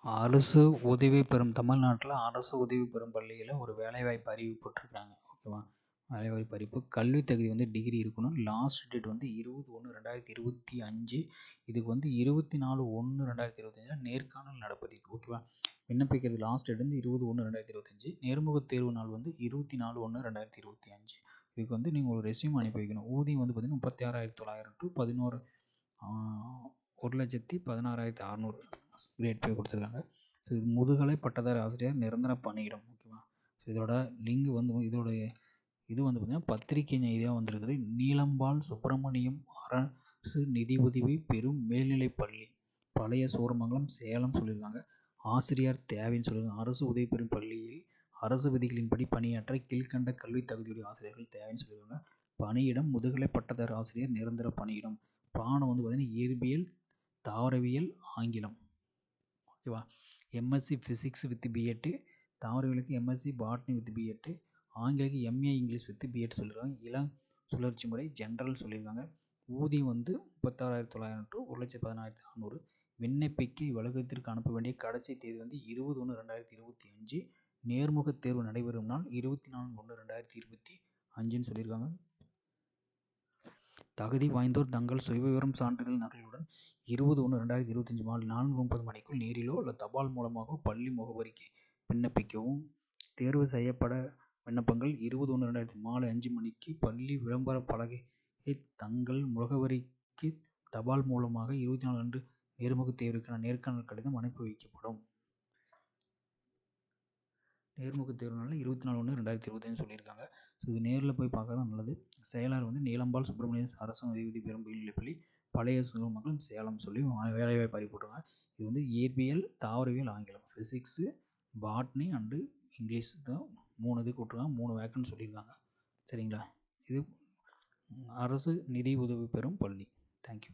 அரசு உதவி பெறும் தமிழ்நாட்டில் அரசு உதவி பெறும் பள்ளியில் ஒரு வேலைவாய்ப்பு அறிவிப்பு விட்ருக்காங்க. ஓகேவா? வேலைவாய்ப்பு அறிவிப்பு. கல்வி தகுதி வந்து டிகிரி இருக்கணும். லாஸ்ட் டேட் வந்து 20/1/2025. இதுக்கு வந்து 24/1/2025 நேர்காணல் நடைபெறுது. ஓகேவா? விண்ணப்பிக்கிறது லாஸ்ட் டேட் வந்து 20/1/2025. நேர்முகத் தேர்வு நாள் வந்து 24/1/2025. இதுக்கு வந்து நீங்கள் ஒரு ரெஸ்யூம் அனுப்பி வைக்கணும். ஊதியம் வந்து பார்த்தீங்கன்னா 36,900 to 1,16,600 கிரேட் பே கொடுத்துருக்காங்க. ஸோ இது முதுகலை பட்டதாரி ஆசிரியர் நிரந்தர பணியிடம். ஓகேவா? ஸோ இதோட லிங்க் வந்து இதோடைய இது வந்து பார்த்திங்கன்னா பத்திரிகை செய்தியாக வந்திருக்குது. நீலம்பாள் சுப்பிரமணியம் அரசு நிதி உதவி பெறும் மேல்நிலைப் பள்ளி பழைய சூரமங்கலம் சேலம் சொல்லியிருக்காங்க. ஆசிரியர் தேவைன்னு சொல்லியிருக்காங்க. அரசு உதவி பெறும் பள்ளியில் அரசு விதிகளின்படி பணியாற்ற கீழ்கண்ட கல்வி தகுதியுடைய ஆசிரியர்கள் தேவைன்னு சொல்லியிருக்காங்க. பணியிடம் முதுகலை பட்டதாரி ஆசிரியர் நிரந்தர பணியிடம். பாடம் வந்து பார்த்திங்கன்னா இயற்பியல், தாவரவியல், ஆங்கிலம். ஓகேவா? எம்எஸ்சி ஃபிசிக்ஸ் வித் பிஎட்டு, தாவரவியலுக்கு எம்எஸ்சி பாட்னி வித் பிஎட்டு, ஆங்கிலத்துக்கு எம்ஏ இங்கிலீஷ் வித் பிஎட் சொல்லியிருக்காங்க. இளம் சுழற்சி முறை ஜென்ரல் சொல்லியிருக்காங்க. ஊதியம் வந்து 36,900 to 1,16,600. விண்ணப்பிக்க இவ்வழக்கத்திற்கு அனுப்ப வேண்டிய கடைசி தேதி வந்து 20/1/2025. நேர்முகத் தேர்வு நடைபெறும் நாள் 24/1/2025 சொல்லியிருக்காங்க. தகுதி வாய்ந்தோர் தங்கள் சுயவிவரம் சான்றிதழ் நகலுடன் 20/1/2025 மாலை 4:30 மணிக்குள் நேரிலோ அல்லது தபால் மூலமாகவோ பள்ளி முகவரிக்கு விண்ணப்பிக்கவும். தேர்வு செய்யப்பட விண்ணப்பங்கள் 20/1/2025 மாலை 5 மணிக்கு பள்ளி விளம்பர பலகையை தங்கள் முகவரிக்கு தபால் மூலமாக 24 அன்று நேர்முகத் தேர்வுக்கான நேர்காணல் கடிதம் அனுப்பி வைக்கப்படும். நேர்முகத் தேர்வுனால 24/1/2025 சொல்லியிருக்காங்க. ஸோ இது நேரில் போய் பார்க்கறது நல்லது. செயலாளர் வந்து நீலம்பாள் சுப்பிரமணியம் அரசு உதவி பெறும் மேல்நிலைப்பள்ளி பழைய சூரமங்கலம் சேலம் சொல்லி வேலைவாய்ப்பு அறிவிப்புட்ருக்காங்க. இது வந்து இயற்பியல், தாவரவியல், ஆங்கிலம், ஃபிசிக்ஸு, பாட்னி அண்டு இங்கிலீஷ் தான் 3 இதுக்கு விட்ருக்காங்க. 3 வேக்கன்ட் சொல்லியிருக்காங்க. சரிங்களா? இது அரசு நிதி உதவி பெறும் பள்ளி. தேங்க்யூ.